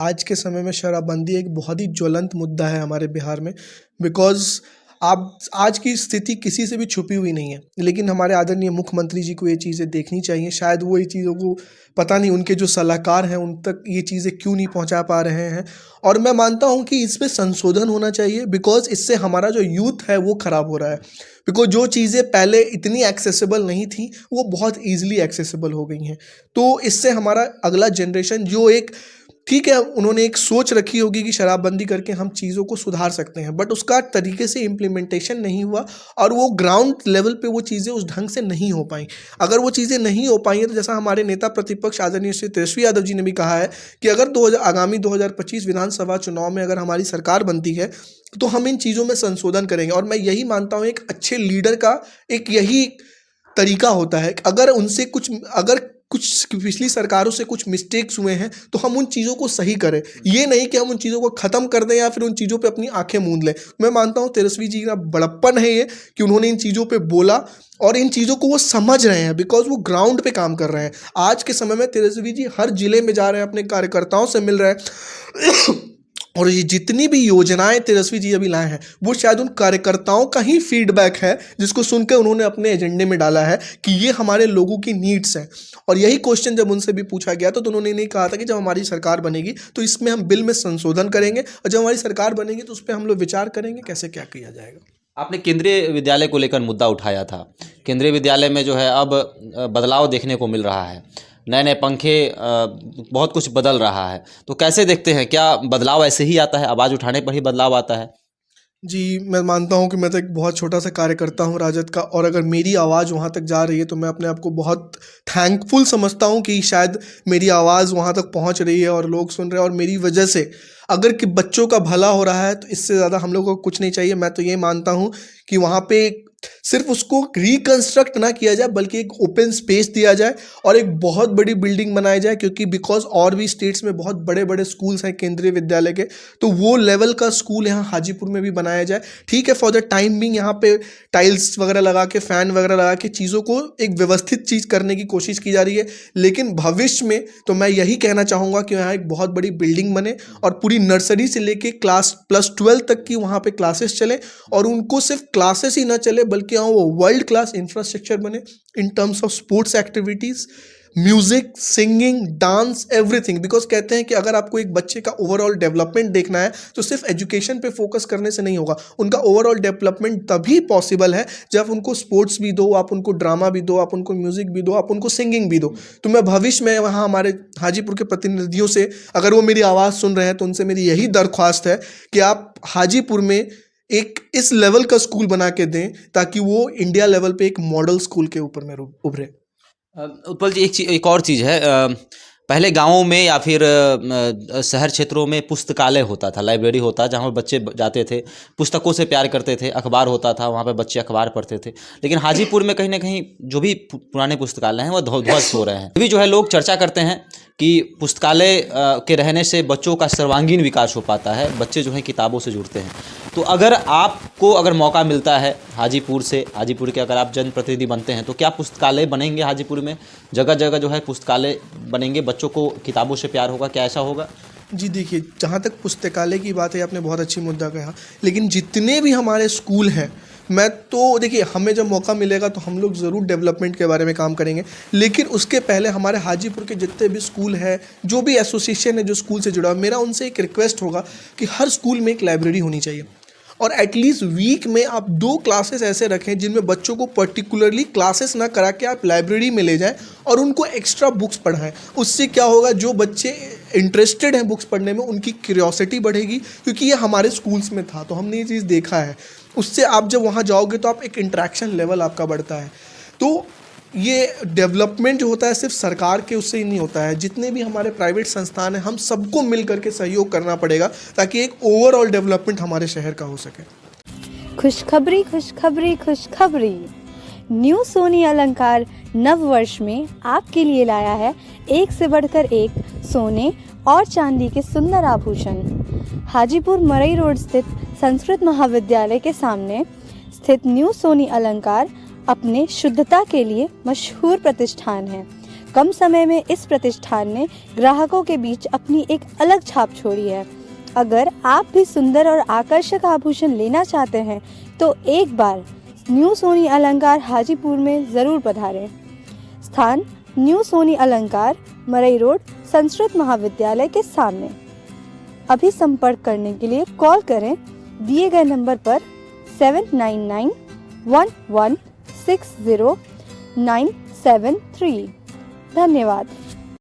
आज के समय में शराबबंदी एक बहुत ही ज्वलंत मुद्दा है हमारे बिहार में। बिकॉज़ आप आज की स्थिति किसी से भी छुपी हुई नहीं है, लेकिन हमारे आदरणीय मुख्यमंत्री जी को ये चीज़ें देखनी चाहिए। शायद वो ये चीज़ों को पता नहीं उनके जो सलाहकार हैं उन तक ये चीज़ें क्यों नहीं पहुंचा पा रहे हैं। और मैं मानता हूं कि इसमें संशोधन होना चाहिए, बिकॉज़ इससे हमारा जो यूथ है वो ख़राब हो रहा है। बिकॉज़ जो चीज़ें पहले इतनी एक्सेसिबल नहीं थी वो बहुत ईज़िली एक्सेसिबल हो गई हैं। तो इससे हमारा अगला जनरेशन जो एक, ठीक है, उन्होंने एक सोच रखी होगी कि शराबबंदी करके हम चीज़ों को सुधार सकते हैं, बट उसका तरीके से इम्प्लीमेंटेशन नहीं हुआ और वो ग्राउंड लेवल पे वो चीज़ें उस ढंग से नहीं हो पाई। अगर वो चीज़ें नहीं हो पाई हैं तो जैसा हमारे नेता प्रतिपक्ष आदरणीय श्री तेजस्वी यादव जी ने भी कहा है कि अगर आगामी 2025 विधानसभा चुनाव में अगर हमारी सरकार बनती है तो हम इन चीज़ों में संशोधन करेंगे। और मैं यही मानता हूँ एक अच्छे लीडर का एक यही तरीका होता है कि अगर कुछ पिछली सरकारों से कुछ मिस्टेक्स हुए हैं तो हम उन चीज़ों को सही करें, ये नहीं कि हम उन चीज़ों को ख़त्म कर दें या फिर उन चीज़ों पे अपनी आंखें मूंद लें। मैं मानता हूँ तेजस्वी जी का बड़प्पन है ये कि उन्होंने इन चीज़ों पे बोला और इन चीज़ों को वो समझ रहे हैं, बिकॉज वो ग्राउंड पे काम कर रहे हैं। आज के समय में तेजस्वी जी हर जिले में जा रहे हैं, अपने कार्यकर्ताओं से मिल रहे हैं और ये जितनी भी योजनाएं तेजस्वी जी अभी लाए हैं वो शायद उन कार्यकर्ताओं का ही फीडबैक है जिसको सुनकर उन्होंने अपने एजेंडे में डाला है कि ये हमारे लोगों की नीड्स हैं। और यही क्वेश्चन जब उनसे भी पूछा गया तो उन्होंने नहीं कहा था कि जब हमारी सरकार बनेगी तो इसमें हम बिल में संशोधन करेंगे और जब हमारी सरकार बनेगी तो उस पर हम लोग विचार करेंगे कैसे क्या किया जाएगा। आपने केंद्रीय विद्यालय को लेकर मुद्दा उठाया था। केंद्रीय विद्यालय में जो है अब बदलाव देखने को मिल रहा है, नए नए पंखे, बहुत कुछ बदल रहा है। तो कैसे देखते हैं, क्या बदलाव ऐसे ही आता है, आवाज़ उठाने पर ही बदलाव आता है? जी, मैं मानता हूँ कि मैं तो एक बहुत छोटा-सा कार्यकर्ता हूँ राजद का, और अगर मेरी आवाज़ वहाँ तक जा रही है तो मैं अपने आप को बहुत थैंकफुल समझता हूँ कि शायद मेरी आवाज़ वहाँ तक पहुँच रही है और लोग सुन रहे हैं, और मेरी वजह से अगर कि बच्चों का भला हो रहा है तो इससे ज़्यादा हम लोगों को कुछ नहीं चाहिए। मैं तो ये मानता हूँ कि वहाँ पे सिर्फ उसको रिकंस्ट्रक्ट ना किया जाए बल्कि एक ओपन स्पेस दिया जाए और एक बहुत बड़ी बिल्डिंग बनाई जाए, क्योंकि बिकॉज और भी स्टेट्स में बहुत बड़े बड़े स्कूल्स हैं केंद्रीय विद्यालय के, तो वो लेवल का स्कूल यहाँ हाजीपुर में भी बनाया जाए। ठीक है, फॉर द टाइम बिंग यहाँ पे टाइल्स वगैरह लगा के, फैन वगैरह लगा के चीज़ों को एक व्यवस्थित चीज़ करने की कोशिश की जा रही है, लेकिन भविष्य में तो मैं यही कहना चाहूँगा कि यहाँ एक बहुत बड़ी बिल्डिंग बने और पूरी नर्सरी से लेके क्लास +12 तक की वहाँ पे क्लासेस चले, और उनको सिर्फ क्लासेस ही ना चले बल्कि हाँ वो वर्ल्ड क्लास इंफ्रास्ट्रक्चर बने in terms of sports activities, music, singing, dance, everything. Because कहते हैं कि अगर आपको एक बच्चे का ओवरऑल डेवलपमेंट देखना है तो सिर्फ एजुकेशन पे फोकस करने से नहीं होगा, उनका ओवरऑल डेवलपमेंट तभी पॉसिबल है जब उनको स्पोर्ट्स भी दो, आप उनको ड्रामा भी दो, आप उनको म्यूजिक भी दो, आप उनको सिंगिंग भी दो। तो मैं भविष्य में वहाँ हमारे हाजीपुर के प्रतिनिधियों से, अगर वो मेरी आवाज़ सुन रहे हैं, तो उनसे मेरी यही दरख्वास्त है कि आप हाजीपुर में एक इस लेवल का स्कूल बना के दें ताकि वो इंडिया लेवल पे एक मॉडल स्कूल के ऊपर में उभरे। उत्पल जी, एक और चीज़ है, पहले गाँवों में या फिर शहर क्षेत्रों में पुस्तकालय होता था, लाइब्रेरी होता, जहाँ बच्चे जाते थे, पुस्तकों से प्यार करते थे, अखबार होता था, वहाँ पे बच्चे अखबार पढ़ते थे। लेकिन हाजीपुर में कहीं ना कहीं जो भी पुराने पुस्तकालय हैं वो ध्वस्त हो रहे हैं। अभी जो है लोग चर्चा करते हैं कि पुस्तकालय के रहने से बच्चों का सर्वांगीण विकास हो पाता है, बच्चे जो है किताबों से जुड़ते हैं। तो अगर मौका मिलता है हाजीपुर के अगर आप जनप्रतिनिधि बनते हैं तो क्या पुस्तकालय बनेंगे हाजीपुर में? जगह जगह जो है पुस्तकालय बनेंगे, बच्चों को किताबों से प्यार होगा, क्या ऐसा होगा? जी देखिए, जहाँ तक पुस्तकालय की बात है, आपने बहुत अच्छी मुद्दा कहा, लेकिन जितने भी हमारे स्कूल हैं, मैं तो देखिए हमें जब मौका मिलेगा तो हम लोग ज़रूर डेवलपमेंट के बारे में काम करेंगे, लेकिन उसके पहले हमारे हाजीपुर के जितने भी स्कूल हैं, जो भी एसोसिएशन है जो स्कूल से जुड़ा, मेरा उनसे एक रिक्वेस्ट होगा कि हर स्कूल में एक लाइब्रेरी होनी चाहिए, और एटलीस्ट वीक में आप 2 क्लासेस ऐसे रखें जिनमें बच्चों को पर्टिकुलरली क्लासेस ना करा के आप लाइब्रेरी में ले जाएं और उनको एक्स्ट्रा बुक्स पढ़ाएं। उससे क्या होगा, जो बच्चे इंटरेस्टेड हैं बुक्स पढ़ने में उनकी क्यूरियोसिटी बढ़ेगी, क्योंकि ये हमारे स्कूल्स में था तो हमने ये चीज़ देखा है। उससे आप जब वहाँ जाओगे तो आप एक इंटरेक्शन लेवल आपका बढ़ता है। तो ये डेवलपमेंट जो होता है सिर्फ सरकार के उससे ही नहीं होता है, जितने भी हमारे प्राइवेट संस्थान हैं हम सबको मिल करके सहयोग करना पड़ेगा ताकि एक ओवरऑल डेवलपमेंट हमारे शहर का हो सके। खुशखबरी खुशखबरी खुशखबरी, न्यू सोनी अलंकार नव वर्ष में आपके लिए लाया है एक से बढ़कर एक सोने और चांदी के सुंदर आभूषण। हाजीपुर मरई रोड स्थित संस्कृत महाविद्यालय के सामने स्थित न्यू सोनी अलंकार अपने शुद्धता के लिए मशहूर प्रतिष्ठान है। कम समय में इस प्रतिष्ठान ने ग्राहकों के बीच अपनी एक अलग छाप छोड़ी है। अगर आप भी सुंदर और आकर्षक आभूषण लेना चाहते हैं तो एक बार न्यू सोनी अलंकार हाजीपुर में ज़रूर पधारें। स्थान न्यू सोनी अलंकार, मरई रोड, संस्कृत महाविद्यालय के सामने। अभी संपर्क करने के लिए कॉल करें दिए गए नंबर पर 7991160973। धन्यवाद।